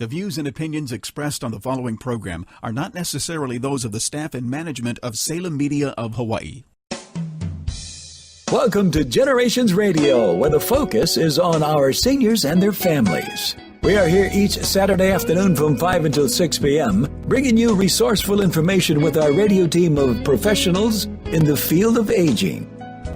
The views and opinions expressed on the following program are not necessarily those of the staff and management of Salem Media of Hawaii. Welcome to Generations Radio, where the focus is on our seniors and their families. We are here each Saturday afternoon from 5 until 6 p.m., bringing you resourceful information with our radio team of professionals in the field of aging.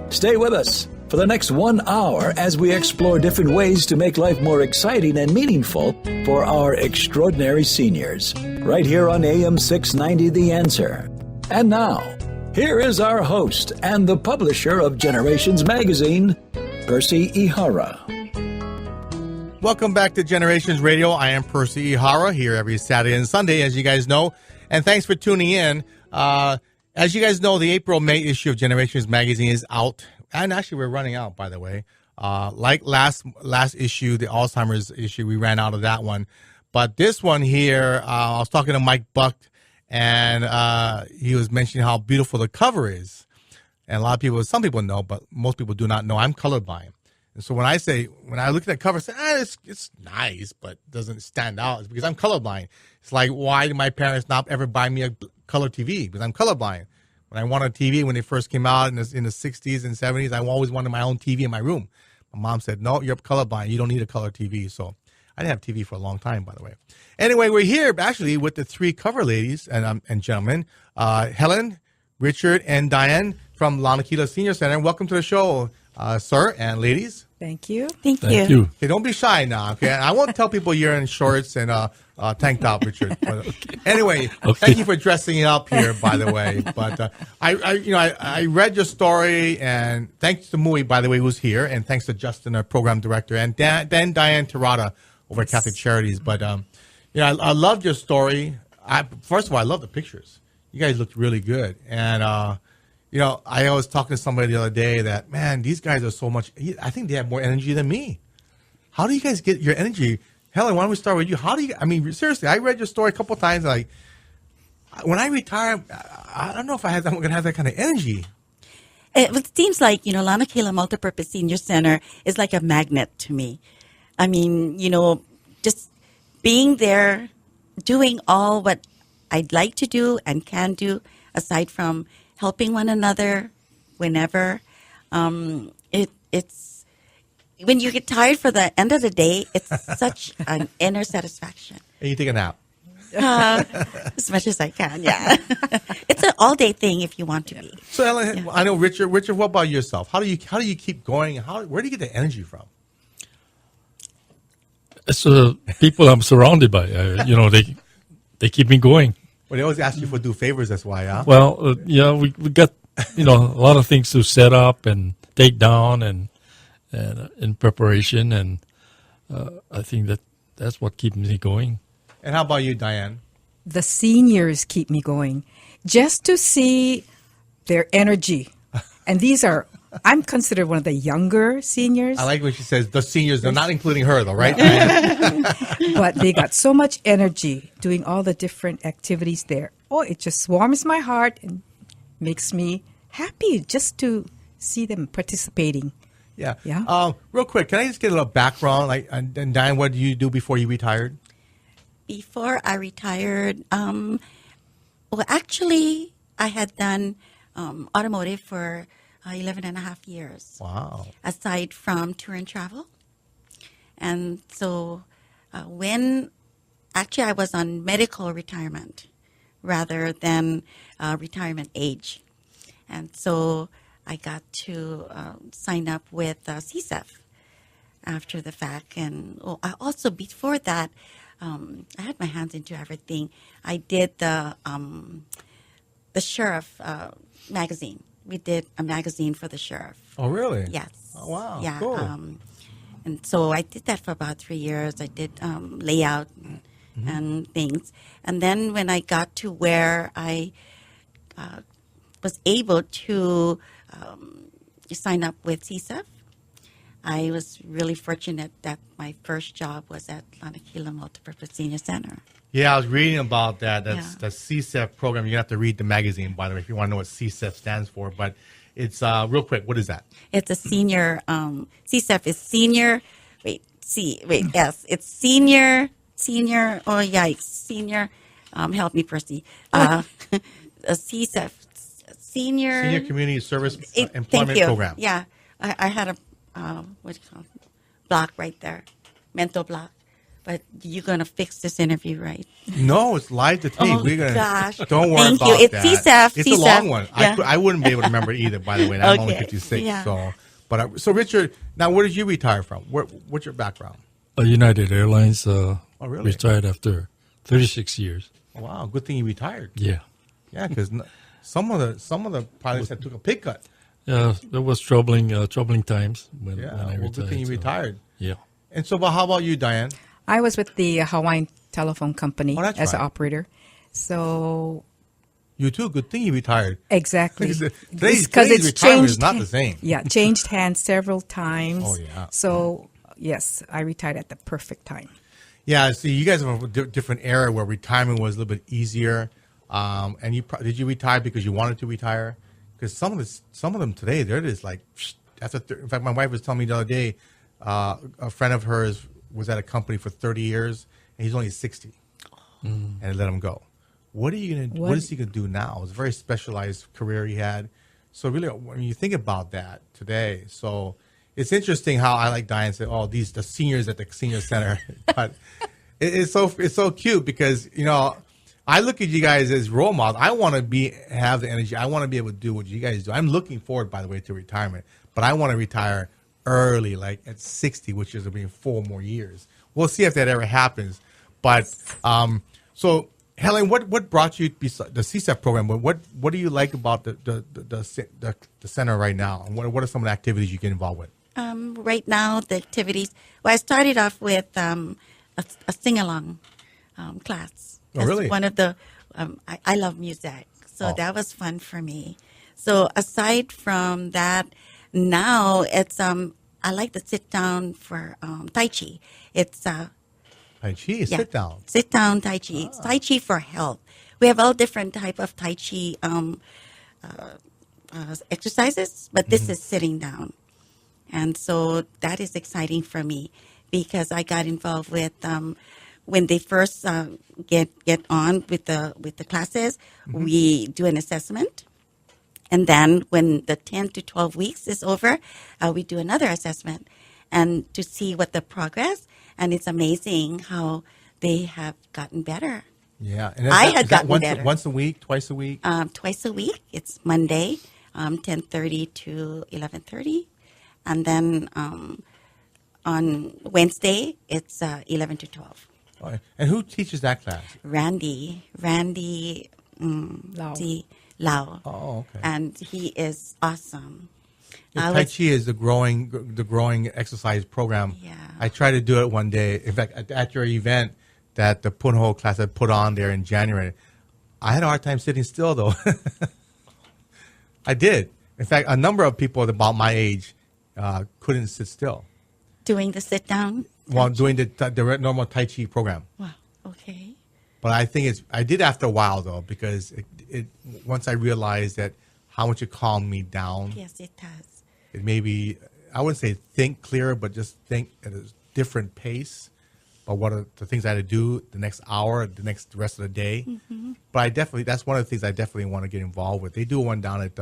Stay with us for the next 1 hour as we explore different ways to make life more exciting and meaningful for our extraordinary seniors. Right here on AM 690 The Answer. And now, here is our host and the publisher of Generations Magazine, Percy Ihara. Welcome back to Generations Radio. I am Percy Ihara, here every Saturday and Sunday, as you guys know. And thanks for tuning in. As you guys know, the April-May issue of Generations Magazine is out. And actually, we're running out, by the way. Like last issue, the Alzheimer's issue, we ran out of that one. But this one here, I was talking to Mike Buck, and he was mentioning how beautiful the cover is. And a lot of people, some people know, but most people do not know, I'm colorblind. And so when I look at that cover, I say, it's nice, but doesn't stand out. It's because I'm colorblind. It's like, why did my parents not ever buy me a color TV? Because I'm colorblind. When I wanted a TV, when they first came out in the 60s and 70s, I always wanted my own TV in my room. My mom said, no, you're colorblind. You don't need a color TV. So I didn't have TV for a long time, by the way. Anyway, we're here actually with the three cover ladies and gentlemen, Helen, Richard, and Diane from Lanikila Senior Center. Welcome to the show, sir and ladies. Thank you. Thank you. Okay, don't be shy now, okay? I won't tell people you're in shorts and tank top, Richard. But, anyway, Thank you for dressing up here, by the way. But I read your story, and thanks to Mui, by the way, who's here, and thanks to Justin, our program director, and then Diane Tirada over at Catholic Charities. But I loved your story. First of all, I love the pictures. You guys looked really good, and I was talking to somebody the other day that, man, these guys are so much, I think they have more energy than me. How do you guys get your energy? Helen, why don't we start with you? Seriously, I read your story a couple of times. Like, when I retire, I don't know if I'm going to have that kind of energy. It seems like, Lanikila Multipurpose Senior Center is like a magnet to me. I mean, just being there, doing all what I'd like to do and can do, aside from helping one another whenever. It's when you get tired for the end of the day, it's such an inner satisfaction. And you take a nap. As much as I can, yeah. It's an all-day thing if you want to be. So, Ellen, I know, Richard, what about yourself? How do you keep going? Where do you get the energy from? It's people I'm surrounded by. They keep me going. Well, they always ask you for do favors. That's why, huh? Well, we got a lot of things to set up and take down and in preparation, and I think that's what keeps me going. And how about you, Diane? The seniors keep me going, just to see their energy, and I'm considered one of the younger seniors. I like when she says the seniors. They're not including her, though, right? But they got so much energy doing all the different activities there. Oh, it just warms my heart and makes me happy just to see them participating. Yeah. Real quick, can I just get a little background? And Diane, what did you do before you retired? Before I retired, actually, I had done automotive for 11 and a half years. Wow. Aside from tour and travel. And so when actually I was on medical retirement rather than retirement age. And so I got to sign up with CSEF after the fact. And I also, before that, I had my hands into everything. I did the Sheriff magazine. We did a magazine for the sheriff. Oh, really? Yes. Oh, wow. Yeah. Cool. And so I did that for about 3 years. I did layout and things. And then when I got to where I was able to sign up with CSEF, I was really fortunate that my first job was at Lanikila Multipurpose Senior Center. Yeah, I was reading about that. That's the CSEF program. You have to read the magazine, by the way, if you want to know what CSEF stands for. But it's real quick. What is that? It's a senior. CSEF is senior. It's Senior senior. Oh, yikes! Senior. Help me, Percy. CSEF, Senior Community Service thank Employment you. Program. Yeah, I had a what do you call it? Block right there, mental block. But you're gonna fix this interview, right? No, it's live to tape. Oh, We're gonna. gosh. Don't worry Thank about you. It's that. CSEF, It's a CSEF. long one. Yeah. I wouldn't be able to remember either. By the way, I'm only Okay. 56. Yeah. So, but so Richard, now where did you retire from? What's your background? United Airlines really? retired after 36 years. Oh, wow, good thing you retired. Yeah. Yeah, because some of the pilots had took a pay cut. Yeah, there was troubling times when Yeah, I retired. good thing you so, retired. yeah. And so, but how about you, Diane? I was with the Hawaiian Telephone Company Oh, that's as an right. operator. So You too. Good thing you retired. exactly. Today's Because it's retirement is changed. not the same. Yeah, changed hands several times. Oh, yeah. So yes, I retired at the perfect time. Yeah, see, you guys have a different era where retirement was a little bit easier. And did you retire because you wanted to retire? Because some of them today, they're just like, in fact, my wife was telling me the other day, a friend of hers was at a company for 30 years, and he's only 60, and they let him go. What is he gonna do now? It's a very specialized career he had. So really, when you think about that today, so it's interesting how I like Diane said, "Oh, the seniors at the senior center," but it's so cute because I look at you guys as role models. I want to have the energy. I want to be able to do what you guys do. I'm looking forward, by the way, to retirement, but I want to retire early, like at 60, which is going to be 4 more years. We'll see if that ever happens. But so Helen, what brought you the CSEP program? What do you like about the center right now? And what are some of the activities you get involved with? Right now, the activities. Well, I started off with a sing-along class. Oh, really? One of the. I love music, so that was fun for me. So aside from that, now it's I like to sit down for Tai Chi. It's Tai Chi, sit down. Sit down Tai Chi. It's Tai Chi for health. We have all different type of Tai Chi exercises, but this is sitting down. And so that is exciting for me because I got involved with when they first get on with the classes, we do an assessment. And then when the 10 to 12 weeks is over, we do another assessment and to see what the progress. And it's amazing how they have gotten better. Yeah. And I had gotten better. Once a week, twice a week? Twice a week. It's Monday, 10:30 to 11:30. And then on Wednesday, it's 11 to 12. Oh, and who teaches that class? Randy Lau. Oh, okay. And he is awesome. Tai Chi is the growing exercise program. Yeah. I tried to do it one day. In fact, at your event that the Punho class had put on there in January, I had a hard time sitting still, though. I did. In fact, a number of people about my age couldn't sit still Doing the sit down. while doing the normal Tai Chi program. Wow. Okay. But I think I did after a while, though, because it once I realized that how much it calmed me down. Yes, it does. It made me, I wouldn't say think clearer, but just think at a different pace about what are the things I had to do the next hour, the rest of the day. Mm-hmm. But that's one of the things I definitely want to get involved with. They do one down at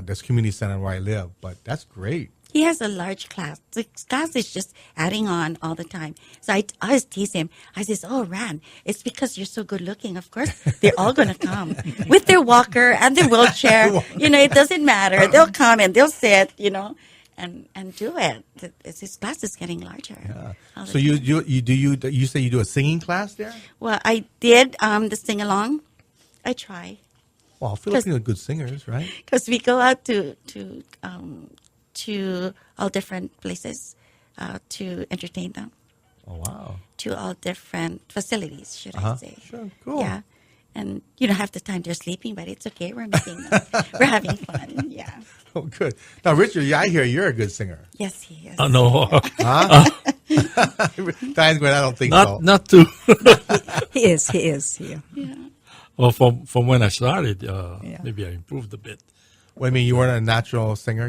this community center where I live, but that's great. He has a large class. The class is just adding on all the time. So I always tease him. I says, "Oh, Ran, it's because you're so good looking. Of course, they're all going to come with their walker and their wheelchair. It doesn't matter. They'll come and they'll sit, and do it. His class is getting larger. Yeah. So you say you do a singing class there? Well, I did the sing along. I try Well, Filipinos are good singers, right? because we go out to all different places to entertain them. Oh, wow. To all different facilities, should I say. Sure, cool. Yeah. And, half the time they're sleeping, but it's okay. We're meeting them. We're having fun. Yeah. Oh, good. Now, Richard, I hear you're a good singer. Yes, he is. No, Diane's going, I don't think so. not too. He is. Yeah. Yeah. Well, from when I started, maybe I improved a bit. What, I mean, you weren't a natural singer?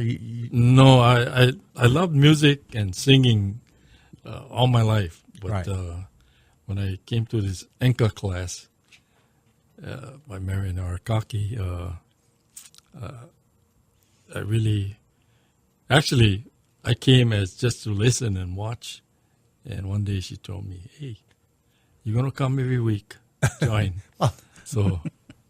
No, I loved music and singing all my life, But Right. when I came to this Enka class by Marian Arakaki, I really, actually, I came as just to listen and watch. And one day she told me, "Hey, you're gonna come every week, join." So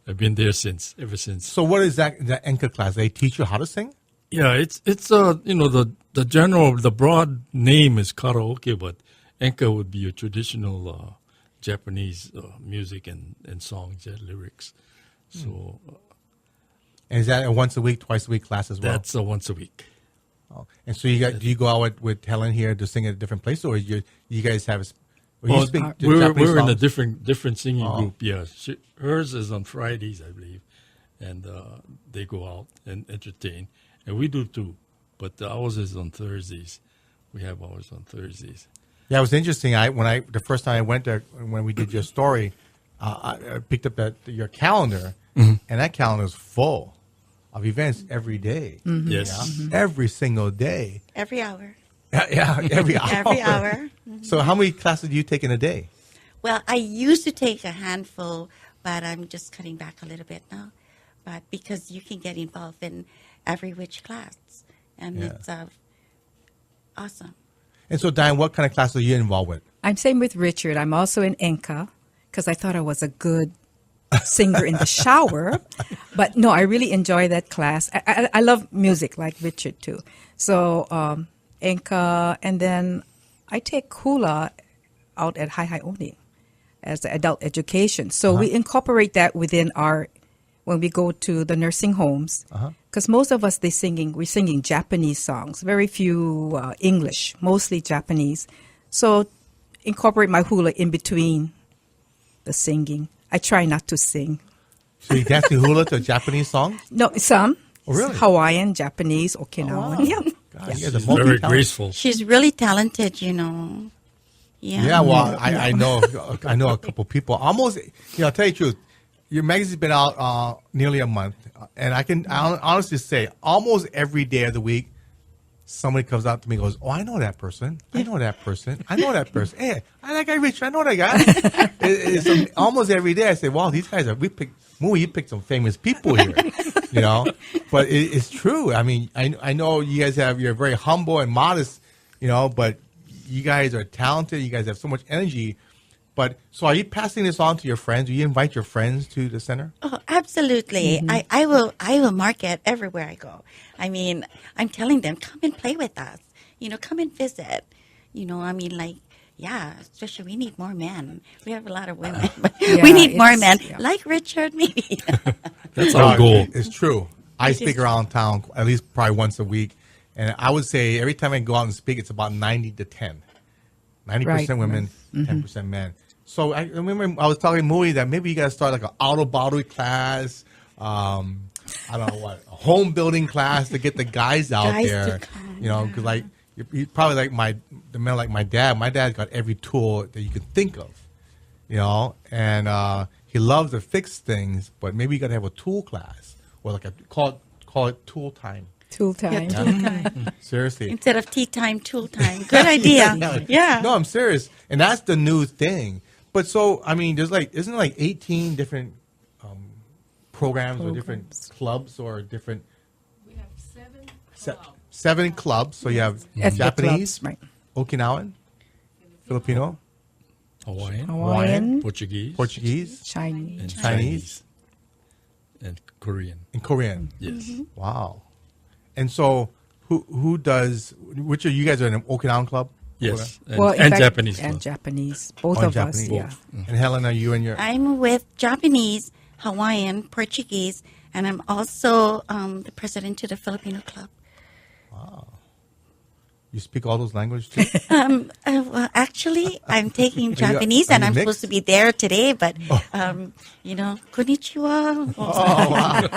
I've been there ever since. So what is that? The Enka class? They teach you how to sing? Yeah, it's the broad name is karaoke, but Enka would be a traditional Japanese music and songs, lyrics. So And is that a once a week, twice a week class as well? that's once a week. Oh. And so do you go out with Helen here to sing at a different place, or you guys have? Well, Japanese we're in a songs? different singing group. Yeah, hers is on Fridays, I believe, and they go out and entertain, and we do too. But ours is on Thursdays. We have ours on Thursdays. Yeah, it was interesting. The first time I went there, when we did your story, I picked up your calendar, and that calendar is full of events every day. Yes. Yeah? Every single day. Every hour. Yeah, every hour. Every hour. So how many classes do you take in a day? Well, I used to take a handful, but I'm just cutting back a little bit now. But because you can get involved in every which class, and Yeah. it's awesome. And so, Diane, what kind of classes are you involved with? I'm same with Richard. I'm also in Enka because I thought I was a good singer in the shower. But no, I really enjoy that class. I love music like Richard too. So Enka, and then I take hula out at Hai Oni as adult education. So we incorporate that within when we go to the nursing homes. Because most of us, we're singing Japanese songs, very few English, mostly Japanese. So incorporate my hula in between the singing. I try not to sing. So you dance the hula to a Japanese song? No, some. Oh, really? Hawaiian, Japanese, Okinawan. Yeah. God, you guys are She's very multi-talented. graceful. She's really talented, you know. Yeah. Yeah, well, I know a couple people. Almost, I'll tell you the truth. Your magazine's been out nearly a month, and I can honestly say almost every day of the week, somebody comes out to me and goes, "Oh, I know that person. I know that person. I know that person. Hey, I that guy Richard. I know that guy." It's almost every day I say, "Wow, these guys you picked some famous people here," But it's true. I mean, I know you guys you're very humble and modest, but you guys are talented. You guys have so much energy. But so are you passing this on to your friends? Do you invite your friends to the center? Oh, absolutely. I will market everywhere I go. I mean, I'm telling them, come and play with us. Come and visit. Especially we need more men. We have a lot of women, but we need more men. Yeah. Like Richard, maybe. That's our goal. It's true. I speak around town at least probably once a week. And I would say every time I go out and speak, it's about 90 to 10. 90% Right. women, 10% men. So I remember I was talking to Mui that maybe you got to start like an auto body class. I don't know what, a home building class to get the guys out Guys to there. come, Because like you probably like the men like my dad. My dad's got every tool that you could think of. And he loves to fix things, but maybe you got to have a tool class or like call it tool time. Tool time. Yeah, tool time. Seriously. Instead of tea time, tool time. Good idea. Yeah. No, I'm serious. And that's the new thing. But so, I mean, isn't there like 18 different programs or different clubs or different? We have 7 clubs. 7 clubs. So you have Ethnic Japanese, clubs, right. Okinawan, Filipino, Hawaiian, Portuguese, Chinese. and Chinese, and Korean. and Korean. Yes. Wow. And so, who does? Which of you guys are in an Okinawan club? Yes. And, Well, in and fact, Japanese. And club. Japanese. Both Oh, of Japanese. us, yeah. And Helen, are you in your? I'm with Japanese, Hawaiian, Portuguese, and I'm also the president to the Filipino club. You speak all those languages too? Well, actually, I'm taking Japanese, and are you I'm mixed? supposed to be there today. But konnichiwa. Oh, wow.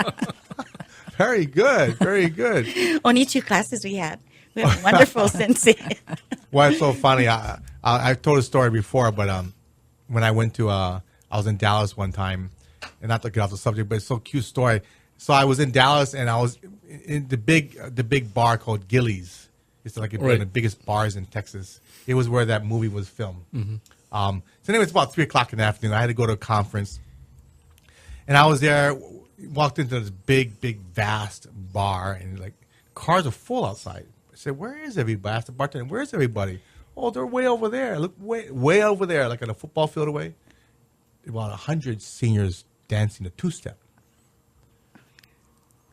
Very good. Very good. Only 2 classes we had. We have a wonderful sensei. Well, it's so funny. I've told a story before, but when I went to, I was in Dallas one time, and not to get off the subject, but it's so cute story. So I was in Dallas, and I was in the big bar called Gillies. It's like one of the biggest bars in Texas. It was where that movie was filmed. So anyway, it's about 3 o'clock in the afternoon. I had to go to a conference. And I was there, walked into this big, vast bar, and like cars are full outside. I said, "Where is everybody?" I asked the bartender, "Where's everybody?" "Oh, they're way over there. Look, way over there, like on a football field away." About 100 seniors dancing a two-step.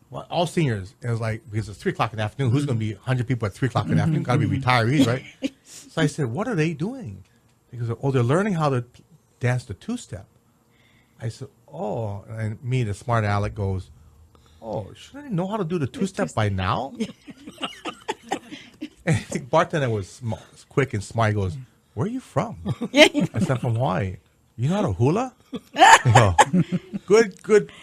Well, all seniors. It was like, because it's 3 o'clock in the afternoon. Who's going to be 100 people at 3 o'clock in the afternoon? Got to be retirees, right? So I said, "What are they doing?" Because, "Oh, they're learning how to dance the two-step." I said, "Oh," and me, the smart aleck, goes, "Oh, shouldn't I know how to do the two-step by now?" And the bartender was quick and smart. He goes, "Where are you from?" I said, "I'm from Hawaii." "You know how to hula?" I go,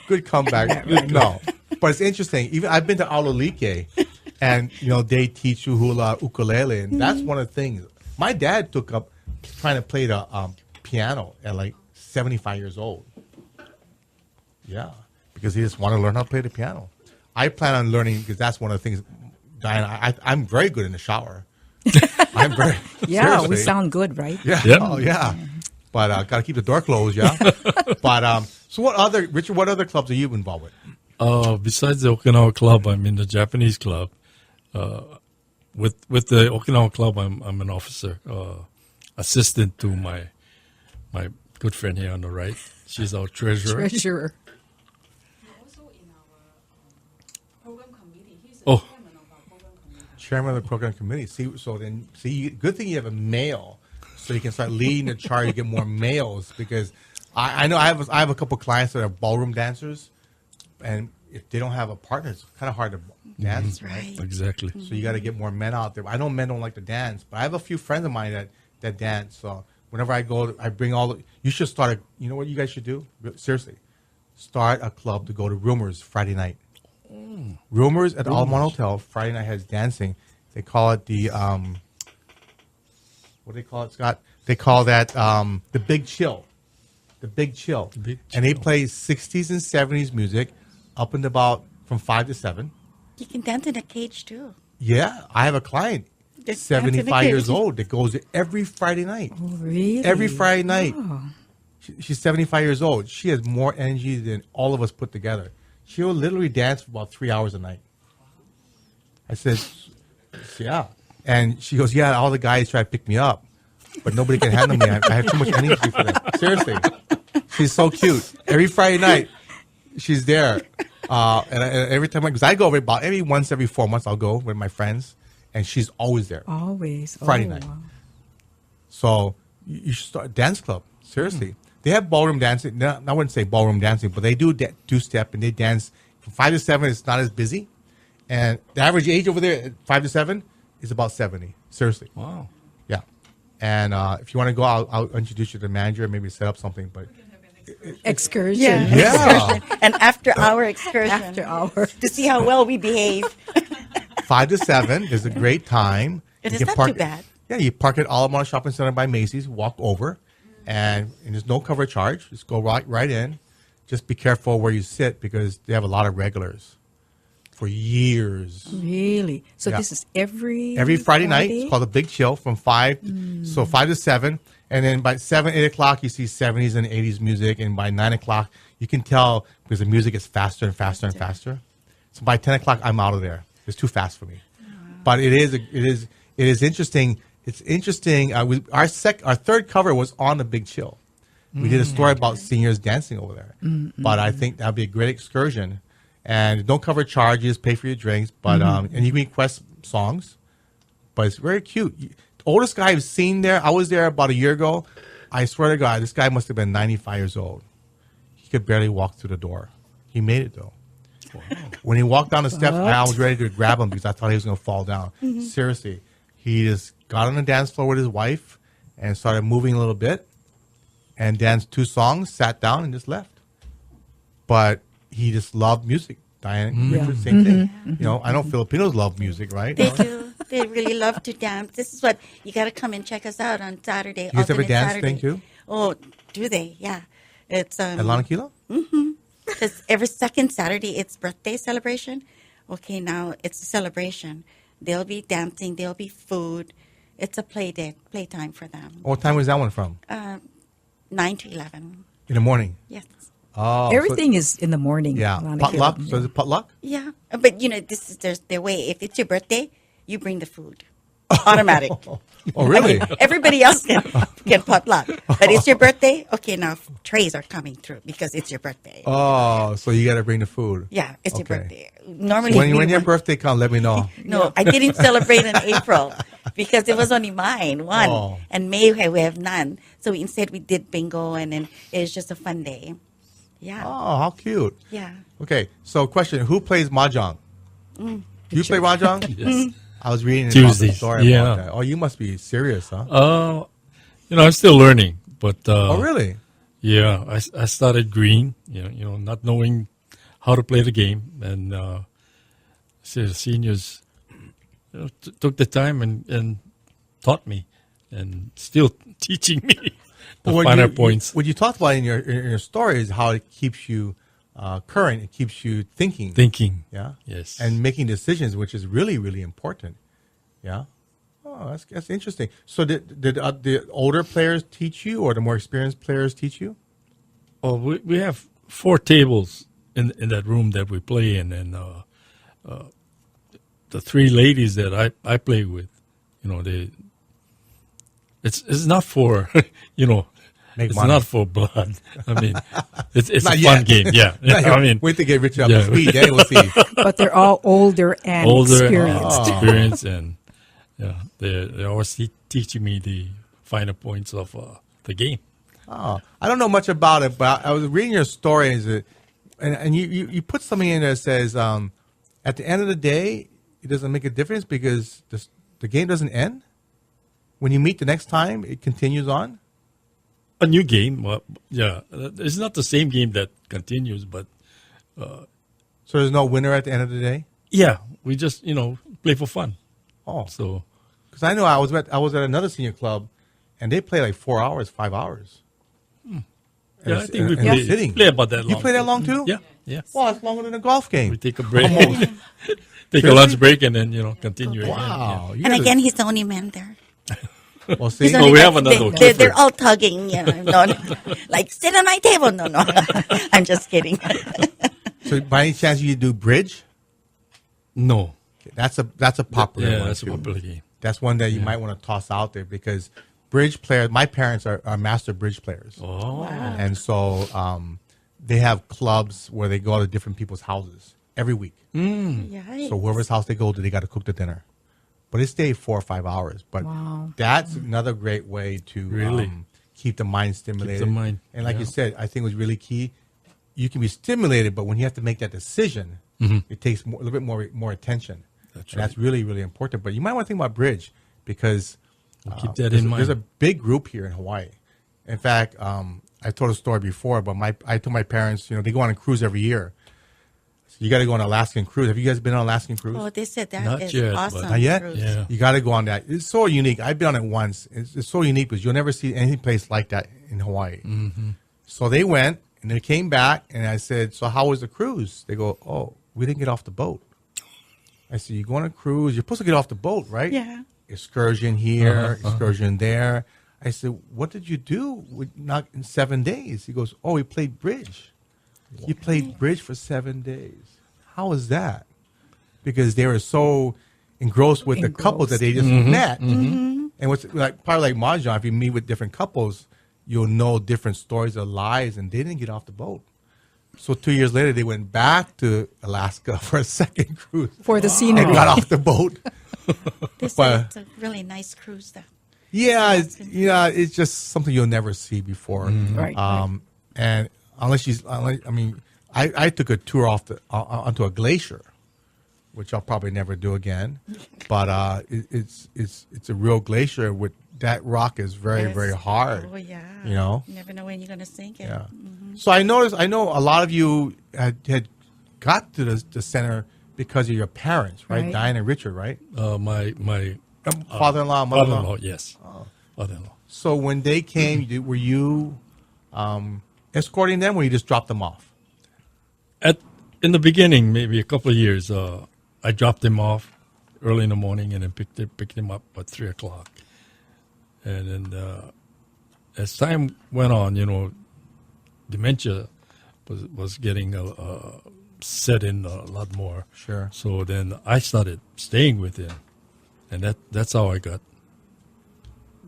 good comeback. No, but it's interesting. Even I've been to Aulolike, and they teach you hula, ukulele, and that's one of the things. My dad took up trying to play the piano at like 75 years old. Yeah, because he just wanted to learn how to play the piano. I plan on learning, because that's one of the things, Diane, I'm very good in the shower. I'm very Yeah, we seriously. sound good, right? Yeah. Yep. Oh, yeah. But got to keep the door closed, yeah. But so Richard, what other clubs are you involved with? Besides the Okinawa Club, I'm in the Japanese club. With the Okinawa Club, I'm an officer, assistant to my good friend here on the right. She's our treasurer. Treasurer. Also in our program committee. He's the Oh. chairman of our program committee. Chairman of the program committee. See, good thing you have a male, so you can start leading the charge to get more males. Because I know I have a couple clients that are ballroom dancers, and if they don't have a partner, it's kind of hard to dance, right? Exactly. So you got to get more men out there. I know men don't like to dance, but I have a few friends of mine that dance. So whenever I go, I bring all the. You should start a. You know what you guys should do? Seriously, start a club to go to Rumors Friday night. Rumors at the Almond Hotel Friday night has dancing. They call it the what do they call it, Scott? They call that the Big Chill. The Big Chill. Big And they Chill. play 60s and 70s music up and about from 5 to 7. You can dance in a cage too. Yeah, I have a client, Just dance in a 75 years cage. old, that goes every Friday night. Oh, really? Every Friday night. Oh. She's 75 years old. She has more energy than all of us put together. She'll literally dance for about 3 hours a night. I said, yeah. And she goes, yeah, all the guys try to pick me up, but nobody can handle me. I have too much energy for them. Seriously. She's so cute. Every Friday night, she's there. And every time, because I go once every 4 months, I'll go with my friends, and she's always there. Always. Friday Oh, night. wow. So you should start a dance club. Seriously. They have ballroom dancing. No, I wouldn't say ballroom dancing, but they do two-step, and they dance from 5 to 7. It's not as busy. And the average age over there at 5 to 7 is about 70. Seriously. Wow. Yeah. And if you want to go, I'll introduce you to the manager and maybe set up something. But Excursion. yeah, An after-hour excursion. After hour. To see how well we behave. 5 to 7 is a great time. It You is can not park too bad. Yeah, you park at Alamo Shopping Center by Macy's, walk over, and there's no cover charge. Just go right in. Just be careful where you sit, because they have a lot of regulars for years. Really? So Yeah. this is every Friday night. It's called a Big Chill from 5. So 5 to 7. And then by 7, 8 o'clock, you see 70s and 80s music. And by 9 o'clock, you can tell, because the music is faster and faster and faster. So by 10 o'clock, I'm out of there. It's too fast for me. But it is interesting. It's interesting. Our third cover was on the Big Chill. We did a story about seniors dancing over there. But I think that'd be a great excursion. And don't cover charges, pay for your drinks, but and you can request songs. But it's very cute. The oldest guy I've seen there, I was there about a year ago. I swear to God, this guy must have been 95 years old. He could barely walk through the door. He made it though. When he walked down the steps, I was ready to grab him because I thought he was going to fall down. Seriously, he just got on the dance floor with his wife and started moving a little bit and danced 2 songs, sat down, and just left. But he just loved music. Diane, Richard, same thing. You know, I know Filipinos love music, right? They do. They really love to dance. This is what you got to come and check us out on Saturday. You guys have a alternate dance Saturday. thing too? Oh, do they? Yeah. It's At Lanikila? because every second Saturday it's birthday celebration. Okay, now it's a celebration. There'll be dancing. There'll be food. It's a playtime for them. What time was that one from? 9 to 11. In the morning. Yes. Oh, so- Everything is in the morning. yeah. Lanikila. Potluck. So is it potluck? Yeah. But, this is their way. If it's your birthday, you bring the food. Automatic. Oh, really? Everybody else can potluck. But it's your birthday? Okay, now trays are coming through because it's your birthday. Oh, so you got to bring the food. Yeah, it's your Okay. birthday. Normally, When your birthday comes, let me know. No, I didn't celebrate in April because it was only one. Oh. And May we have none. So instead we did bingo and then it was just a fun day. Yeah. Oh, how cute. Yeah. Okay, so question: who plays mahjong? Do you play mahjong? Yes. I was reading about the Tuesdays, story yeah. about that. Oh, you must be serious, huh? I'm still learning, but Oh, really? yeah, I started green, not knowing how to play the game, and so the seniors took the time and taught me, and still teaching me the finer points. What you talked about in your story is how it keeps you current. It keeps you thinking. Thinking, Yeah. yes, And making decisions, which is really, really important. Yeah. Oh, that's interesting. So did the older players teach you, or the more experienced players teach you? oh, we have 4 tables in that room that we play in, and the 3 ladies that I play with, it's not for Make it's money. not for blood. I mean, it's a Not fun yet. game. Yeah, I mean, wait to get Richard up yeah. to speed. Then we'll see. But they're all older and older, experienced. experienced, and yeah, they're always teaching me the finer points of the game. Oh, I don't know much about it, but I was reading your story, and you put something in there that says, at the end of the day, it doesn't make a difference because the game doesn't end. When you meet the next time, it continues on. A new game, yeah, it's not the same game that continues, but So there's no winner at the end of the day. yeah, we just play for fun. Oh, So because I know I was at another senior club, and they play like 4 hours, 5 hours. And yeah, I it's- think we and it's sitting. play about that long. You play that long too? Yeah, yeah. Well, it's longer than a golf game. We take a break, take a lunch break, and then continue again. Wow. you And guys again, he's the only man there. are- well, see, He's Oh, only we there- have another they're all tugging, no, like sit on my table. No, I'm just kidding. so by any chance you do bridge? No, That's a popular yeah, one that's a too. popular game. That's one that you might want to toss out there because bridge players. My parents are master bridge players, Oh, and so they have clubs where they go to different people's houses every week. Yeah. So whoever's house they go to, they got to cook the dinner. But it stays 4 or 5 hours. But Wow. that's another great way to Really? keep the mind stimulated. mind, And like yeah. you said, I think it was really key. You can be stimulated, but when you have to make that decision, it takes a little bit more attention. That's And that's really, really important. But you might want to think about bridge because keep that there's, in mind. there's a big group here in Hawaii. In fact, I told a story before, but I told my parents, they go on a cruise every year. So you got to go on an Alaskan cruise. Have you guys been on an Alaskan cruise? Oh, they said that Not is yet, but- awesome. Not yet? cruise. Yeah. You got to go on that. It's so unique. I've been on it once. It's so unique because you'll never see any place like that in Hawaii. So they went and they came back, and I said, "So how was the cruise?" They go, "Oh, we didn't get off the boat." I said, "You go on a cruise. You're supposed to get off the boat, right?" Yeah. Excursion here, excursion there. I said, "What did you do not in 7 days?" He goes, "Oh, we played bridge. You played bridge for 7 days. How was that?" Because they were so engrossed with the couples that they just met. And what's probably like mahjong, if you meet with different couples, you'll know different stories of lives, and they didn't get off the boat. So 2 years later, they went back to Alaska for a second cruise For the and scenery. got off the boat. They said But- it's a really nice cruise, though. Yeah, it's just something you'll never see before. Right. And I took a tour onto a glacier, which I'll probably never do again. But it's a real glacier with that rock is very, Yes. very hard. Oh, yeah. You know? You never know when you're going to sink it. Yeah. So I know a lot of you had got to the center because of your parents, right? Right. Diane and Richard, right? My Father-in-law, mother-in-law. father-in-law, yes, father-in-law. So when they came, were you escorting them, or you just dropped them off? In the beginning, maybe a couple of years, I dropped him off early in the morning and then picked him up at 3:00. And then as time went on, dementia was getting set in a lot more. Sure. So then I started staying with him, and that's how I got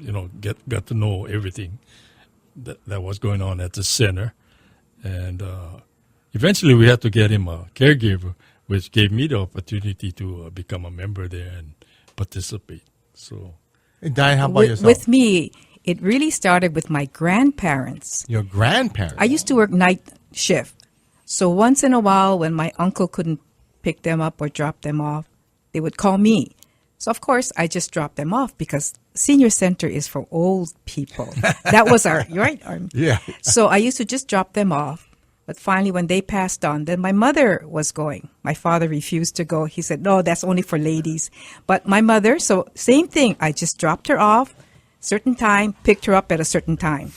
to know everything that was going on at the center. And eventually we had to get him a caregiver, which gave me the opportunity to become a member there and participate. So, And Diane, how about yourself? With me, it really started with my grandparents. Your grandparents? I used to work night shift. So once in a while, when my uncle couldn't pick them up or drop them off, they would call me. So, of course, I just dropped them off because Senior Center is for old people. That was right? Yeah. So I used to just drop them off. But finally, when they passed on, then my mother was going. My father refused to go. He said, no, that's only for ladies. But my mother, so same thing. I just dropped her off, certain time, picked her up at a certain time.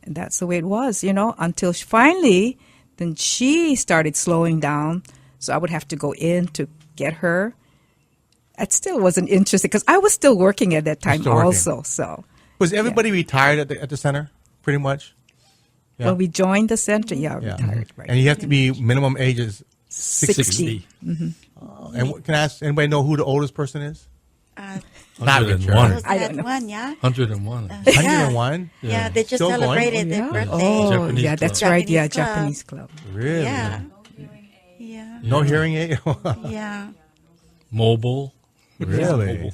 And that's the way it was, until finally, then she started slowing down. So I would have to go in to get her. It still wasn't interesting because I was still working at that time also. So was everybody retired at the center, pretty much? Yeah. When we joined the center, retired. Right. And you have to be minimum age is 60. Mm-hmm. And can I ask anybody know who the oldest person is? Not Richard. 101. I don't know. 101. 101? Yeah, they just Still going? celebrated their birthday. Oh, Japanese yeah, club. that's right. Yeah, Japanese Japanese club. Really? Yeah. Yeah. No hearing aid? Yeah. Mobile. Really? Mobile.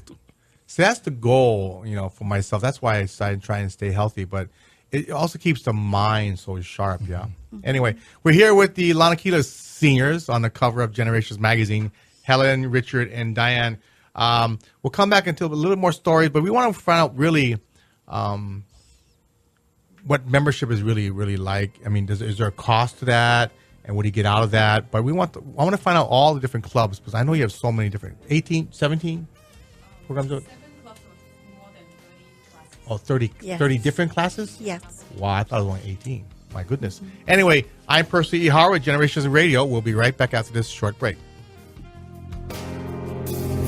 So that's the goal, for myself. That's why I decided to try and stay healthy. But it also keeps the mind so sharp, yeah. Anyway, we're here with the Lanikila seniors on the cover of Generations magazine, Helen, Richard, and Diane. We'll come back and tell a little more stories, but we want to find out really what membership is really, really like. I mean, is there a cost to that? And what do you get out of that? But I want to find out all the different clubs because I know you have so many different, 18, 17 programs? 7 clubs with more than 30 classes. Oh, 30, Yes. 30 different classes? Yes. Wow, I thought it was only 18. My goodness. Anyway, I'm Percy Ihara, Generations Radio. We'll be right back after this short break.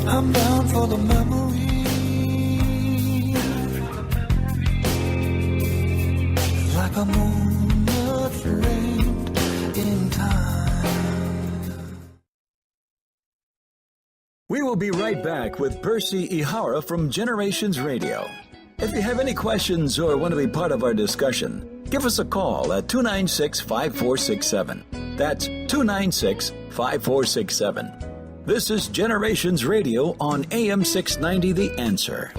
I'm down for the memory. Like a moon that framed in time. We will be right back with Percy Ihara from Generations Radio. If you have any questions or want to be part of our discussion, give us a call at 296-5467. That's 296-5467. This is Generations Radio on AM 690 The Answer.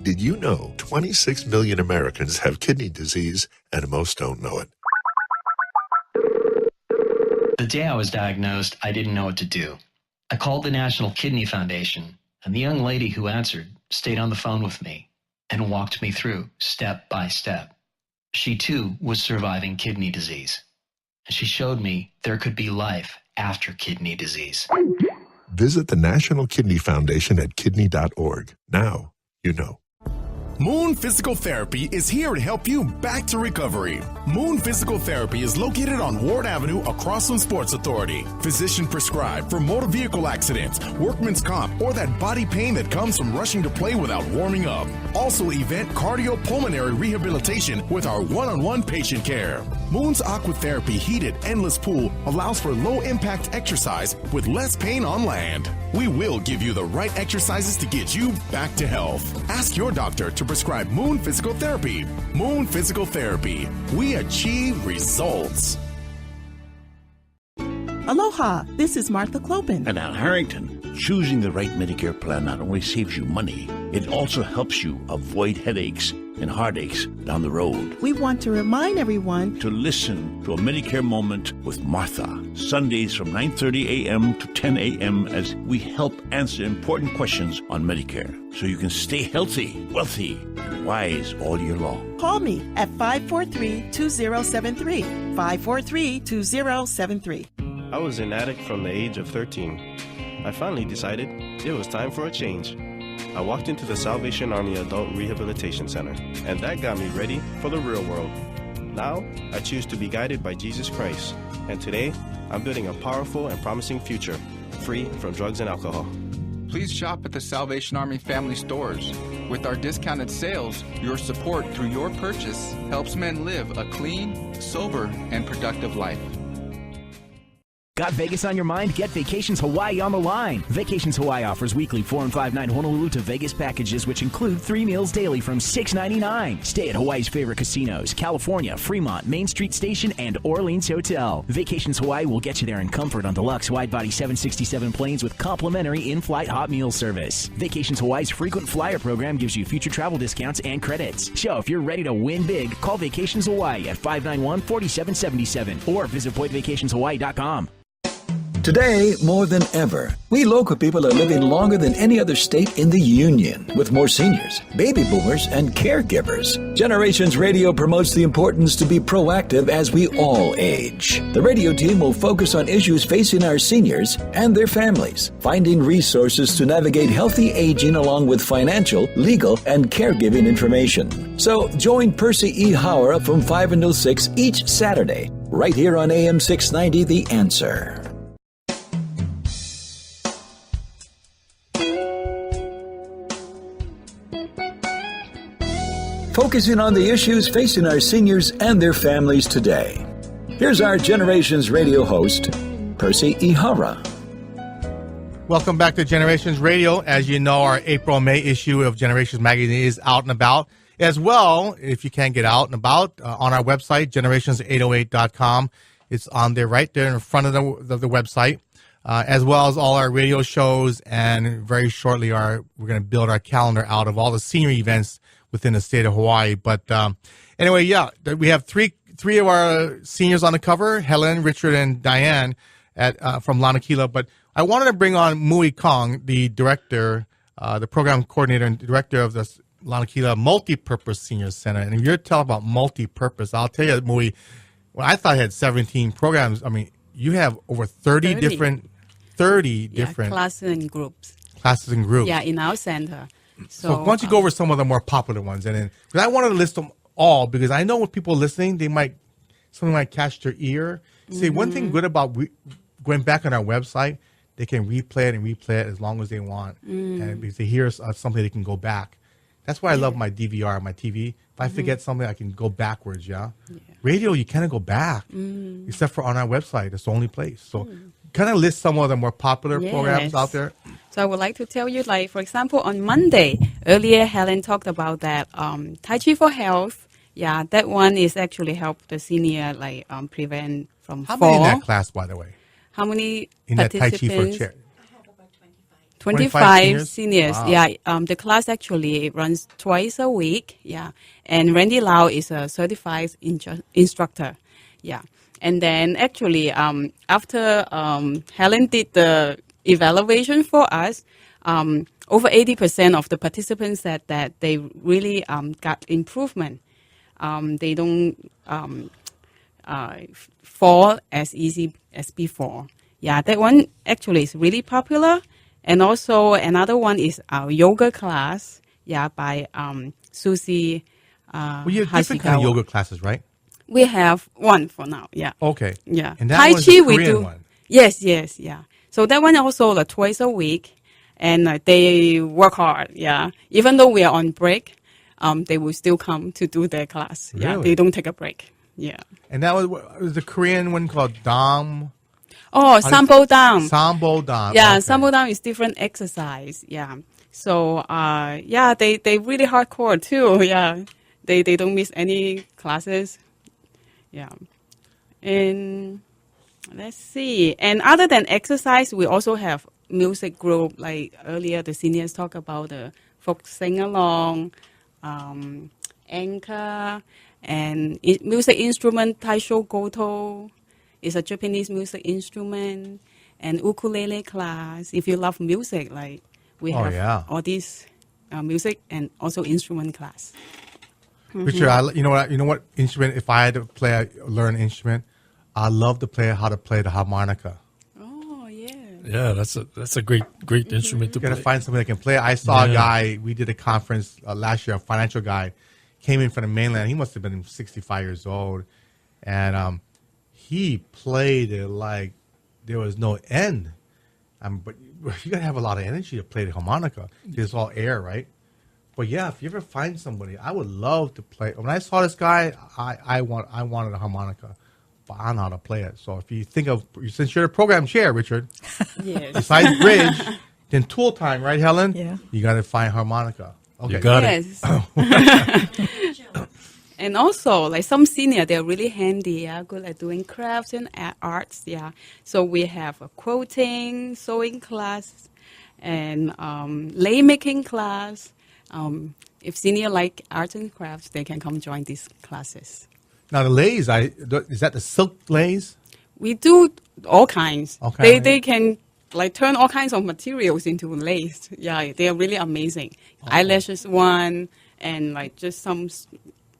Did you know 26 million Americans have kidney disease and most don't know it? The day I was diagnosed, I didn't know what to do. I called the National Kidney Foundation, and the young lady who answered stayed on the phone with me and walked me through step by step. She too was surviving kidney disease. And she showed me there could be life after kidney disease. Visit the National Kidney Foundation at kidney.org. Now you know. Moon Physical Therapy is here to help you back to recovery. Moon Physical Therapy is located on Ward Avenue across from Sports Authority. Physician prescribed for motor vehicle accidents, workman's comp, or that body pain that comes from rushing to play without warming up. Also event cardiopulmonary rehabilitation with our one-on-one patient care. Moon's Aquatherapy heated endless pool allows for low-impact exercise with less pain on land. We will give you the right exercises to get you back to health. Ask your doctor to prescribe Moon Physical Therapy. Moon Physical Therapy. We achieve results. Aloha, this is Martha Clopin. And Al Harrington. Choosing the right Medicare plan not only saves you money, it also helps you avoid headaches and heartaches down the road. We want to remind everyone to listen to a Medicare Moment with Martha, Sundays from 9:30 a.m. to 10 a.m. as we help answer important questions on Medicare so you can stay healthy, wealthy, and wise all year long. Call me at 543-2073, 543-2073. I was an addict from the age of 13. I finally decided it was time for a change. I walked into the Salvation Army Adult Rehabilitation Center, and that got me ready for the real world. Now, I choose to be guided by Jesus Christ, and today, I'm building a powerful and promising future, free from drugs and alcohol. Please please shop at the Salvation Army family stores. With our discounted sales, your support through your purchase helps men live a clean, sober, and productive life. Got Vegas on your mind? Get Vacations Hawaii on the line. Vacations Hawaii offers weekly 4 and 5 night Honolulu to Vegas packages, which include 3 meals daily from $6.99. Stay at Hawaii's favorite casinos: California, Fremont, Main Street Station, and Orleans Hotel. Vacations Hawaii will get you there in comfort on deluxe wide-body 767 planes with complimentary in-flight hot meal service. Vacations Hawaii's frequent flyer program gives you future travel discounts and credits. So if you're ready to win big, call Vacations Hawaii at 591-4777 or visit pointVacationsHawaii.com. Today, more than ever, we local people are living longer than any other state in the Union, with more seniors, baby boomers, and caregivers. Generations Radio promotes the importance to be proactive as we all age. The radio team will focus on issues facing our seniors and their families, finding resources to navigate healthy aging along with financial, legal, and caregiving information. So join Percy E. Howard from 5 until 6 each Saturday, right here on AM 690 The Answer. Focusing on the issues facing our seniors and their families today. Here's our Generations Radio host, Percy Ihara. Welcome back to Generations Radio. As you know, our April-May issue of Generations Magazine is out and about. As well, if you can't get out and about, on our website, generations808.com. It's on there, right there in front of the website, as well as all our radio shows. And very shortly, we're going to build our calendar out of all the senior events within the state of Hawaii. But anyway, yeah, we have three of our seniors on the cover, Helen, Richard, and Diane from Lanikila. But I wanted to bring on Mui Kong, the director, the program coordinator and director of the Lanikila Multi-Purpose Senior Center. And if you're talking about multi-purpose, I'll tell you, Mui, I thought I had 17 programs. I mean, you have over 30 different classes and groups. Classes and groups. Yeah, in our center. So why don't you go over some of the more popular ones, and then because I wanted to list them all, because I know when people are listening, something might catch their ear. See, one thing good about going back on our website, they can replay it as long as they want, and because they hear something, they can go back. That's why I love my DVR, my TV. If I forget something, I can go backwards. Yeah. Radio, you can't go back, except for on our website. It's the only place. So, kind of list some of the more popular programs out there. So I would like to tell you, like, for example, on Monday, earlier Helen talked about that Tai Chi for Health. Yeah, that one is actually help the senior, like, prevent from How fall. many in that class, by the way? How many in that Tai Chi participants? for chair? 25 seniors. Wow. Yeah, the class actually runs twice a week. Yeah, and Randy Lau is a certified instructor. Yeah, and then actually after Helen did the evaluation for us, over 80% of the participants said that they really got improvement. They don't fall as easy as before. Yeah, that one actually is really popular. And also another one is our yoga class, by Susie Well, you have different kind of yoga classes, right? We have one for now, yeah. Okay. Yeah. And that Tai one's Chi the we Korean do. one. Yes, yeah. So that one also twice a week, and they work hard, yeah. Even though we are on break, they will still come to do their class. Yeah, Really? they don't take a break. Yeah. And that was the Korean one called Dam. Oh, Sambo Dam. Sambo Dam. Yeah, okay. Sambo Dam is different exercise. Yeah. So, they really hardcore too. Yeah. They don't miss any classes. Yeah. And let's see. And other than exercise, we also have music group. Like earlier, the seniors talk about the folk sing along, anchor, and music instrument. Taisho Goto is a Japanese music instrument, and ukulele class. If you love music, like we have all these music and also instrument class. Richard, you know what instrument? If I had to learn an instrument, I love to play how to play the harmonica. Oh yeah. Yeah, that's a great instrument to You gotta play. find somebody that can play. I saw a guy. We did a conference last year. A financial guy came in from the mainland. He must have been 65 years old, and he played it like there was no end. But you gotta have a lot of energy to play the harmonica. It's all air, right? But yeah, if you ever find somebody, I would love to play. When I saw this guy, I wanted a harmonica, but I don't know how to play it. So if you think of, since you're the program chair, Richard, Yes. besides bridge, then tool time, right, Helen? Yeah. You got to find harmonica. Okay. You got Yes. And also, like some senior, they're really handy, good at doing crafts and arts, So we have a quilting, sewing class, and lei making class. If senior like arts and crafts, they can come join these classes. Now the leis, is that the silk leis? We do all kinds. Okay. They can like turn all kinds of materials into lace. Yeah, they are really amazing. Eyelashes one, and like just some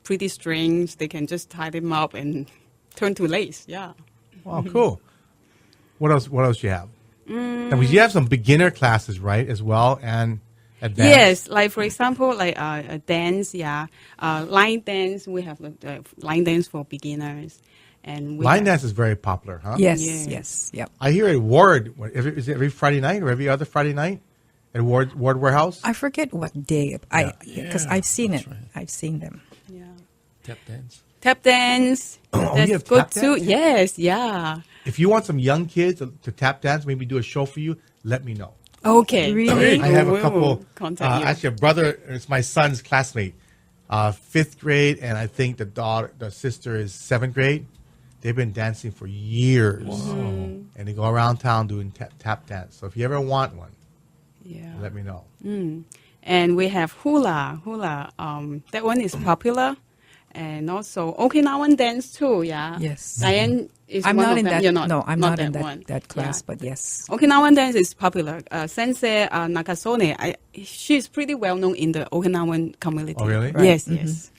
pretty strings. They can just tie them up and turn to lace. Yeah. Wow, cool. What else? What else do you have? And you have some beginner classes, right, as well, and advanced. Yes, like for example, like a dance. Line dance. We have line dance for beginners. And line dance is very popular, huh? Yes. Yep. I hear at Ward. Is it every Friday night or every other Friday night at Ward Warehouse? I forget what day. Because I've seen it. Right. I've seen them. Yeah. Tap dance. Tap dance. That's you have good tap too. dance? Yes. Yeah. If you want some young kids to tap dance, maybe do a show for you. Let me know. Okay. Really? I have a couple. Contact you. Actually, a brother. It's my son's classmate, 5th grade, and I think the sister is 7th grade. They've been dancing for years. Wow. And they go around town doing tap dance. So if you ever want one, let me know. And we have hula. That one is popular. And also Okinawan dance too, Yes. Diane is I'm one not of in them. that. You're not, no, I'm not in one. that class, but yes. Okinawan dance is popular. Sensei Nakasone, she's pretty well known in the Okinawan community. Oh, really? Right. Yes, Mm-hmm. yes.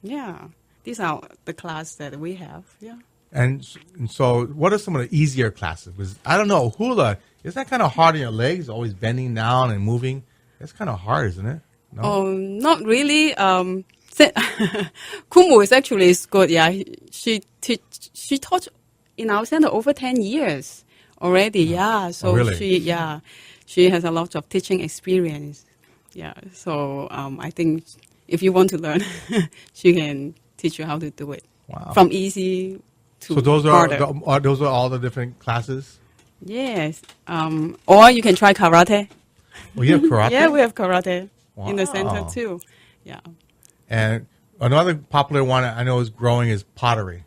Yeah. These are the class that we have. Yeah. And so, what are some of the easier classes? Because I don't know, hula, is that kind of hard on your legs, always bending down and moving? That's kind of hard, isn't it? No? Not really. Kumu is actually good. Yeah, she taught in our center over 10 years already. Yeah, so really? she has a lot of teaching experience. Yeah, so I think if you want to learn, she can teach you how to do it. Wow. From easy to So those harder. those are all the different classes? Yes. Or you can try karate. Well, you have karate? Yeah, we have karate in the Wow. center too. Yeah. And another popular one I know is growing is pottery.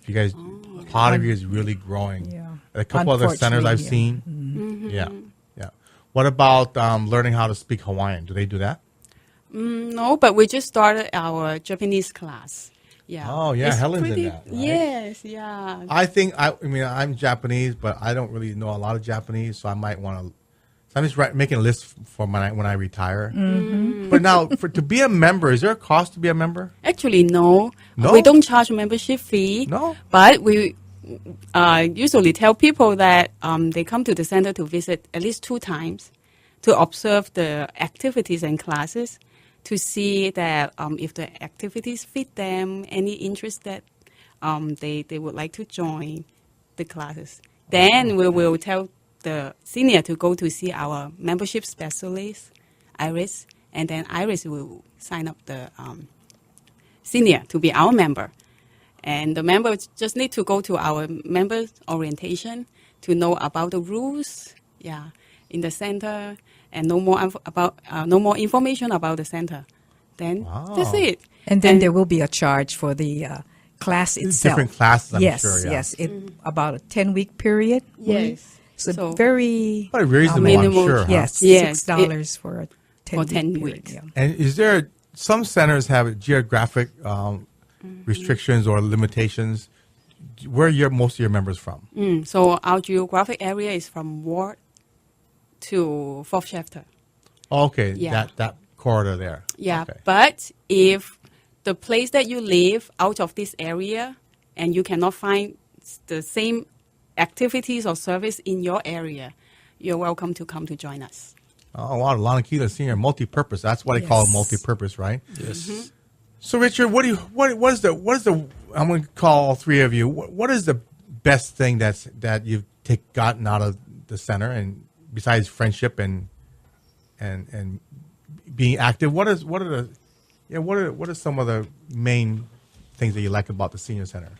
If you guys, pottery is really growing. Yeah. At a couple other centers I've seen. Yeah. What about learning how to speak Hawaiian? Do they do that? No, but we just started our Japanese class. Yeah. Oh, yeah, It's Helen's in pretty- that, right? Yes, yeah. I think I'm Japanese, but I don't really know a lot of Japanese, so I might want to. So I'm just making a list for when I retire. Mm-hmm. But now, to be a member, is there a cost to be a member? Actually, no. No? We don't charge membership fee. No? But we usually tell people that they come to the center to visit at least 2 times to observe the activities and classes, to see that if the activities fit them, any interest that they would like to join the classes. Then we will tell the senior to go to see our membership specialist, Iris, and then Iris will sign up the senior to be our member. And the members just need to go to our members orientation to know about the rules, in the center, and know more information about the center. Then that's it. And then there will be a charge for the class itself. Different classes, I'm yes, sure. Yeah. Yes, about a 10-week period. Yes. So very But reasonable, I'm sure. Huh? Yes, Yes, $6 for a 10-week 10 period. weeks. Yeah. And is there some centers have geographic restrictions or limitations? Where are most of your members from? So our geographic area is from Ward to 4th chapter. Okay, Yeah. that corridor there. Yeah, Okay. but if the place that you live out of this area and you cannot find the same activities or service in your area, you're welcome to come to join us. Oh, wow, Lanikila Senior, multi-purpose. That's what they call it, multi-purpose, right? Yes. So, Richard, what is the? I'm going to call all three of you. What is the best thing that you've gotten out of the center and besides friendship and being active, what are some of the main things that you like about the senior center?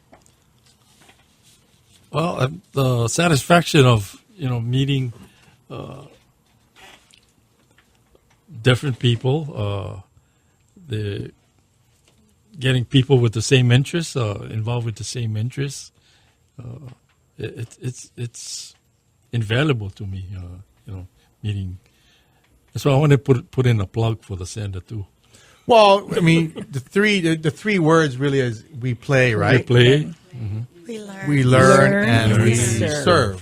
Well, the satisfaction of meeting different people, the getting people with the same interests, involved with the same interests. It's invaluable to me. Meeting. So I want to put in a plug for the center too. Well, I mean, the three words really is we play, right? We play. Mm-hmm. We learn, and we serve.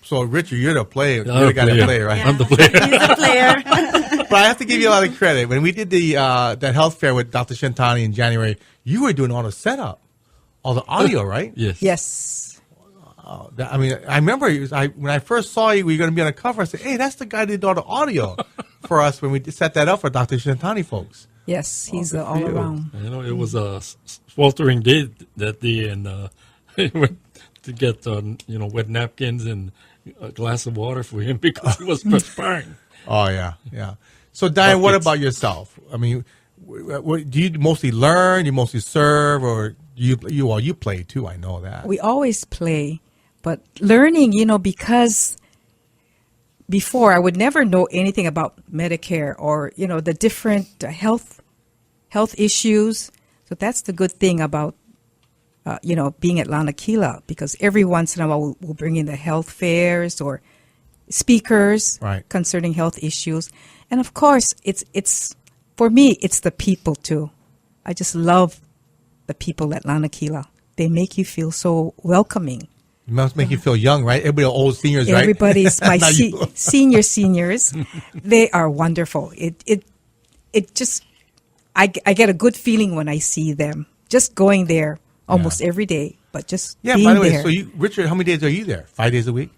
So, Richard, you're the player. You're the guy to play, right? Yeah. I'm the player. He's the player. But I have to give you a lot of credit. When we did that health fair with Dr. Shantani in January, you were doing all the setup, all the audio, right? Yes. Yes. I mean, I remember when I first saw you, we were going to be on a cover. I said, "Hey, that's the guy that did all the audio for us when we set that up for Dr. Shantani folks." Yes, he's all around. It was a sweltering day that day, and went to get wet napkins and a glass of water for him because he was perspiring. Oh yeah. So Diane, what about yourself? I mean, do you mostly learn? You mostly serve, or you play too? I know that We always play, but learning, because before I would never know anything about Medicare or the different health issues. So that's the good thing about being at Lanikila, because every once in a while we'll bring in the health fairs or speakers concerning health issues. And of course, it's for me, it's the people too. I just love the people at Lanikila. They make you feel so welcoming. It must make you feel young, right? Everybody are old seniors, right? Everybody's my seniors. They are wonderful. It just, I get a good feeling when I see them. Just going there almost every day, but just being by the way, there. so Richard, how many days are you there? 5 days a week?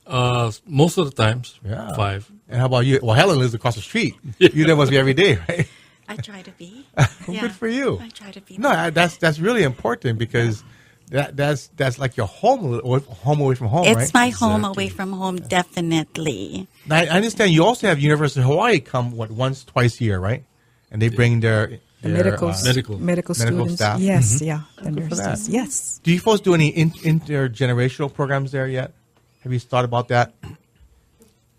Most of the times, 5. And how about you? Well, Helen lives across the street. You there must be every day, right? I try to be. Good for you. I try to be. No, that's really important because that's like your home away from home, right? It's my home away from home, definitely. Now, I understand you also have University of Hawaii come once, twice a year, right? And they bring their medical students. Staff. Yes, Mm-hmm. the nurses. Yes. Do you folks do any intergenerational programs there yet? Have you thought about that?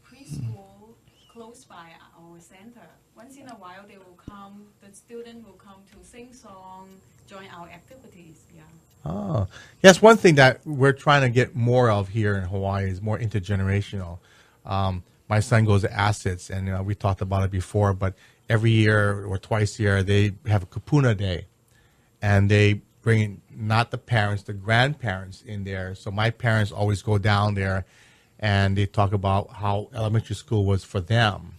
Preschool close by our center. Once in a while, they will come. The student will come to sing song, join our activities. Yeah. Oh, yes. One thing that we're trying to get more of here in Hawaii is more intergenerational. My son goes to Assets, and we talked about it before, but every year or twice a year, they have a Kapuna Day, and they bring in not the parents, the grandparents in there. So my parents always go down there, and they talk about how elementary school was for them.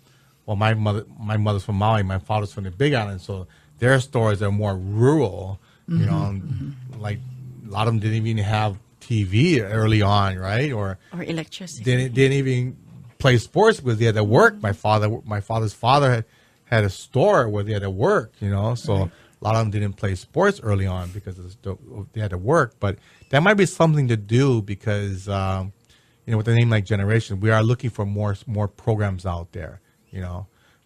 Well, my mother's from Maui, my father's from the Big Island, so their stories are more rural. Like a lot of them didn't even have TV early on, right? Or electricity. Didn't even play sports because they had to work. My father's father had a store where they had to work, so a lot of them didn't play sports early on because they had to work. But that might be something to do because, with a name like Generation, we are looking for more programs out there,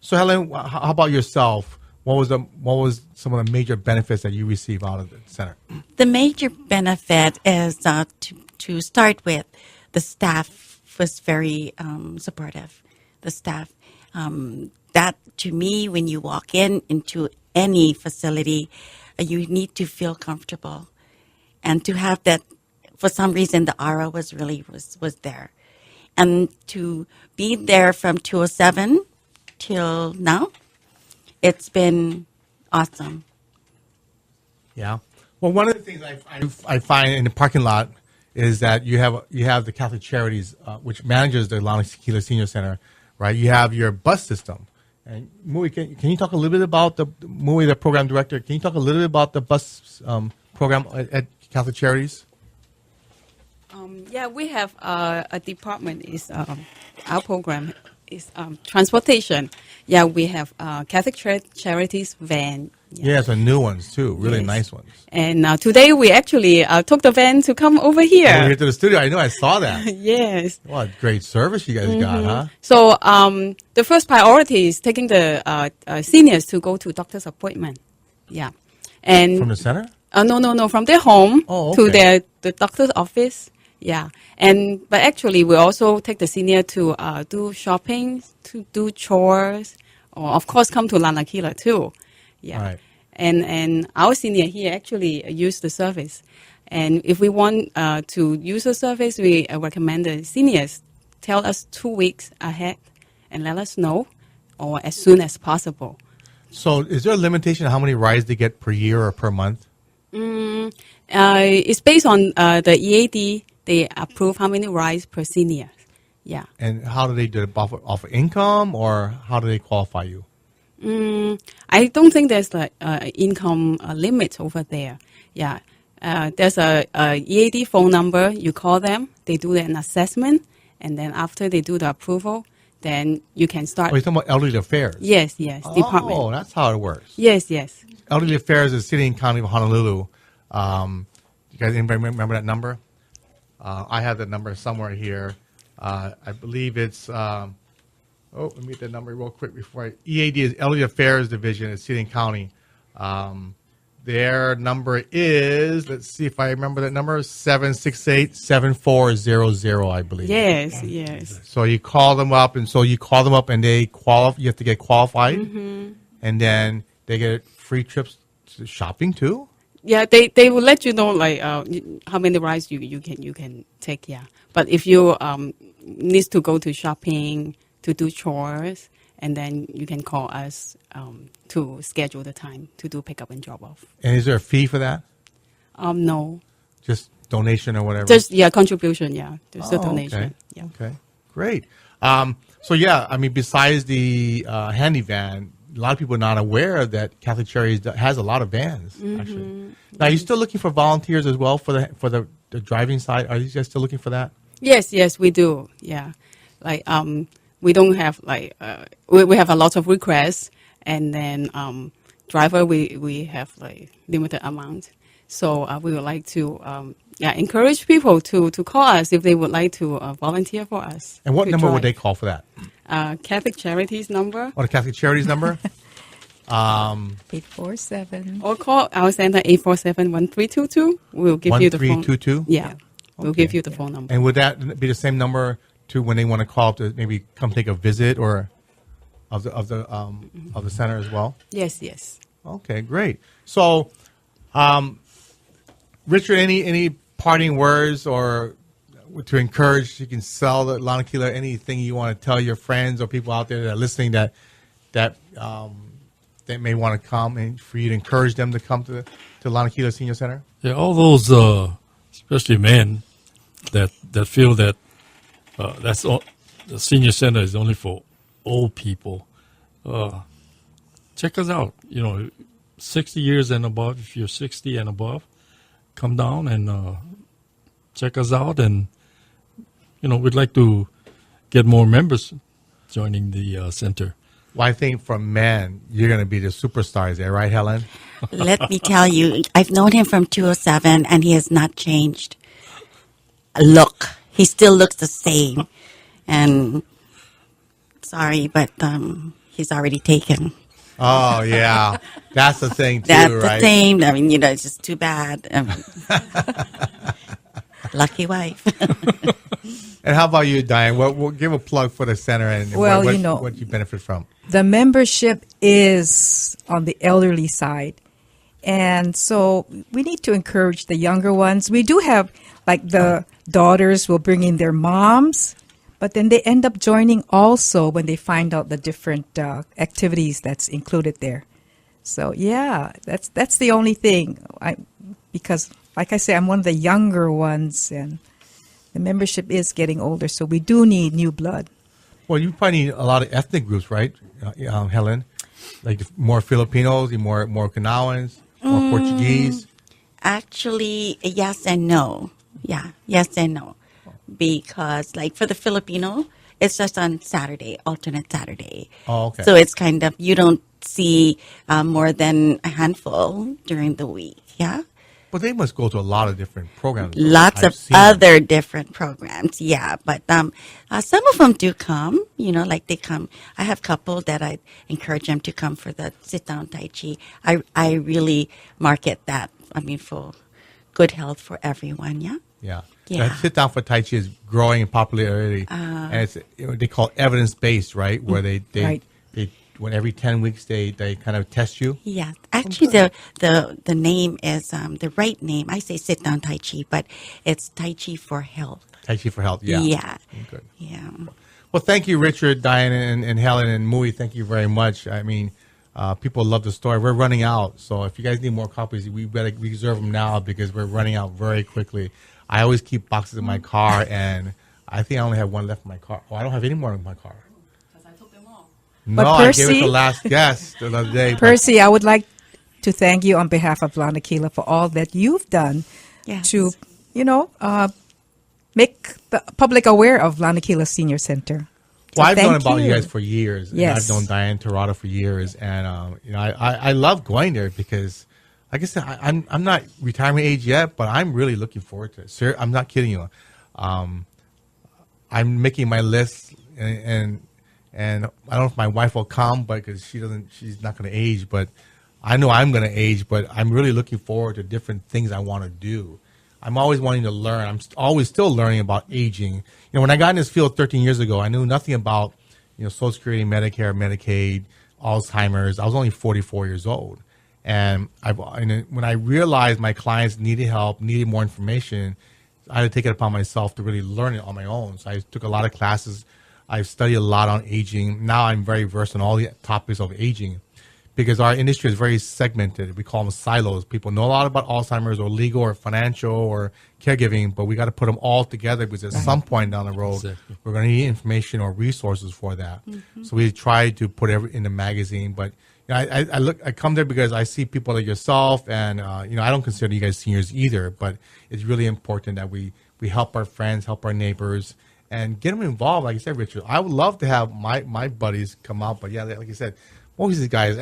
So Helen, how about yourself? What was some of the major benefits that you receive out of the center? The major benefit is to start with, the staff was very supportive. The staff, that to me, when you walk into any facility, you need to feel comfortable, and to have that. For some reason, the aura was there, and to be there from 2007 till now, it's been awesome. Yeah. Well, one of the things I find in the parking lot is that you have the Catholic Charities, which manages the Lanikila Senior Center, right? You have your bus system. And Mui, can you talk a little bit about the program director? Can you talk a little bit about the bus program at Catholic Charities? We have a department. Is our program is transportation. Yeah, we have Catholic Charities van Yeah, some new ones too. Really Yes. nice ones. And today we actually took the van to come over here. Over here to the studio. I know. I saw that. Yes. What great service you guys got, huh? So the first priority is taking the seniors to go to doctor's appointment. Yeah. And From the center? No, from their home to okay. the doctor's office. Yeah. But actually we also take the senior to do shopping, to do chores, or of course come to Lanikila too. Yeah. Right. And our senior here actually use the service. And if we want to use the service, we recommend the seniors tell us 2 weeks ahead and let us know, or as soon as possible. So, is there a limitation on how many rides they get per year or per month? It's based on the EAD. They approve how many rides per senior. Yeah. And how do they do it? Off of income, or how do they qualify you? I don't think there's like income limit over there. Yeah. There's a EAD phone number. You call them. They do an assessment, and then after they do the approval, then you can start. Oh, you're talking about elderly affairs? Yes, department. Oh, that's how it works. Yes. Elderly affairs is city and county of Honolulu. You guys, anybody remember that number? I have that number somewhere here. I believe it's. Let me get that number real quick before EAD is Elderly Affairs Division at City and County. Their number is, let's see if I remember that number, 768-7400, I believe. Yes. So you call them up, and they qualify. You have to get qualified, and then they get free trips to shopping too. Yeah, they will let you know like how many rides you can take. Yeah, but if you need to go to shopping, to do chores, and then you can call us to schedule the time to do pickup and drop off. And is there a fee for that? No. Just donation or whatever? Just, contribution, yeah. There's a donation. Okay. Yeah. Okay, great. Besides the handy van, a lot of people are not aware that Catholic Charities has a lot of vans, actually. Now, are you still looking for volunteers as well for the driving side? Are you guys still looking for that? Yes, we do. Yeah. Like, we don't have like we have a lot of requests, and then driver we have like limited amount. So we would like to encourage people to call us if they would like to volunteer for us. And what number would they call for that? Catholic Charities number. Or the Catholic Charities number? 847. Or call our center 847-1322. We'll give you the phone. 1322? Yeah. We'll give you the phone number. And would that be the same number to when they want to call to maybe come take a visit or of the center as well? Yes. Okay, great. So, Richard, any parting words or to encourage? You can sell the Lanikila. Anything you want to tell your friends or people out there that are listening that they may want to come, and for you to encourage them to come to Lanikila Senior Center? Yeah, all those, especially men, that feel that the senior center is only for old people. Check us out. 60 years and above. If you're 60 and above, come down and check us out. And we'd like to get more members joining the center. Well, I think for men, you're going to be the superstars there, right, Helen? Let me tell you, I've known him from 2007, and he has not changed. Look, he still looks the same. And sorry, but he's already taken. Oh, yeah. That's the thing, too, That's right? the same. I mean, it's just too bad. Lucky wife. And how about you, Diane? We'll give a plug for the center and what you benefit from. The membership is on the elderly side. And so we need to encourage the younger ones. We do have, like, the daughters will bring in their moms, but then they end up joining also when they find out the different activities that's included there. So, yeah, that's the only thing. Because, like I say, I'm one of the younger ones, and the membership is getting older, so we do need new blood. Well, you probably need a lot of ethnic groups, right, Helen? Like more Filipinos, more Okinawans, more Portuguese? Actually, yes and no. Yeah, yes and no. Because, like, for the Filipino, It's just on Saturday, alternate Saturday. Oh, okay. So it's kind of, you don't see more than a handful during the week. Yeah. But they must go to a lot of different programs. Lots I've of seen other different programs, yeah. But some of them do come, like they come. I have a couple that I encourage them to come for the sit-down Tai Chi. I really market that, for good health for everyone, yeah? Yeah. Yeah. That sit-down for Tai Chi is growing in popularity. And it's they call evidence-based, right? Where they when every 10 weeks they kind of test you. Yeah, actually, the name is the right name. I say sit down Tai Chi, but it's Tai Chi for health. Tai Chi for health. Yeah. Yeah. Good. Yeah. Well, thank you, Richard, Diane, and Helen, and Mui. Thank you very much. People love the story. We're running out, so if you guys need more copies, we better reserve them now because we're running out very quickly. I always keep boxes in my car, and I think I only have one left in my car. Oh, I don't have any more in my car. No, Percy, I gave it to last guest the other day. Percy, I would like to thank you on behalf of Lanikila for all that you've done to, make the public aware of Lanikila Senior Center. Well, I've known about you guys for years. Yes. And I've known Diane Torado for years. And, I love going there because, like I said, I'm not retirement age yet, but I'm really looking forward to it. Sir, I'm not kidding you. I'm making my list and I don't know if my wife will come, but because she's not going to age. But I know I'm going to age. But I'm really looking forward to different things I want to do. I'm always wanting to learn. I'm always still learning about aging. When I got in this field 13 years ago, I knew nothing about Social Security, Medicare, Medicaid, Alzheimer's. I was only 44 years old, and when I realized my clients needed help, needed more information, I had to take it upon myself to really learn it on my own. So I took a lot of classes. I've studied a lot on aging. Now I'm very versed on all the topics of aging because our industry is very segmented. We call them silos. People know a lot about Alzheimer's or legal or financial or caregiving, but we got to put them all together because at some point down the road, we're going to need information or resources for that. Mm-hmm. So we try to put everything in the magazine. But I come there because I see people like yourself, and I don't consider you guys seniors either, but it's really important that we help our friends, help our neighbors, and get them involved. Like you said, Richard, I would love to have my buddies come out, but yeah, like you said, most of these guys,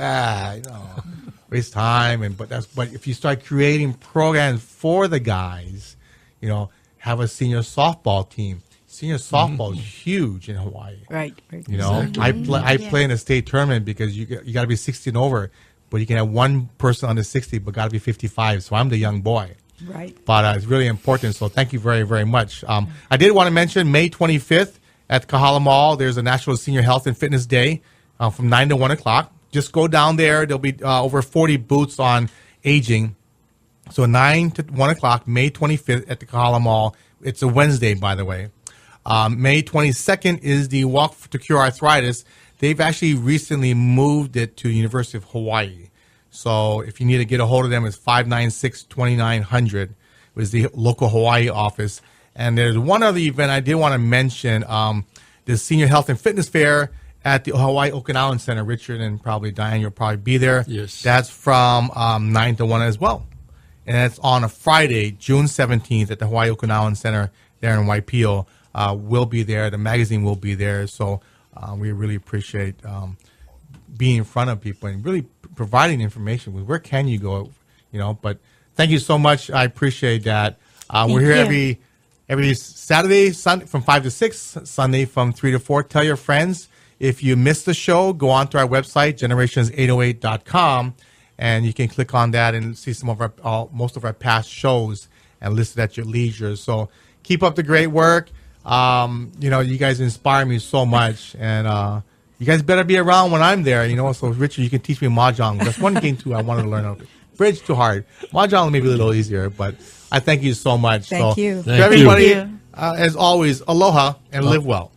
waste time. But if you start creating programs for the guys, have a senior softball team. Senior softball is huge in Hawaii. Right. Exactly. I play in a state tournament because you got to be 60 and over, but you can have one person under 60, but got to be 55. So I'm the young boy. Right. But it's really important. So thank you very, very much. I did want to mention May 25th at Kahala Mall. There's a National Senior Health and Fitness Day from 9 to 1 o'clock. Just go down there. There'll be over 40 booths on aging. So 9 to 1 o'clock, May 25th at the Kahala Mall. It's a Wednesday, by the way. May 22nd is the Walk to Cure Arthritis. They've actually recently moved it to University of Hawaii. So if you need to get a hold of them, it's 596-2900. It was the local Hawaii office. And there's one other event I did want to mention, the Senior Health and Fitness Fair at the Hawaii Okinawan Center. Richard and probably Diane, you'll probably be there. Yes. That's from 9 to 1 as well. And that's on a Friday, June 17th at the Hawaii Okinawan Center there in Waipio. We'll be there. The magazine will be there. So we really appreciate being in front of people and really providing information with where can you go, but thank you so much. I appreciate that. We're here every Saturday, Sunday from 5 to 6, Sunday from 3 to 4. Tell your friends. If you missed the show, go on to our website, generations808.com, and you can click on that and see some of most of our past shows and listen at your leisure. So keep up the great work. You guys inspire me so much, and you guys better be around when I'm there, So, Richard, you can teach me Mahjong. That's one game, too, I wanted to learn. Bridge, too hard. Mahjong may be a little easier, but I thank you so much. Thank you. To everybody, as always, aloha and live well.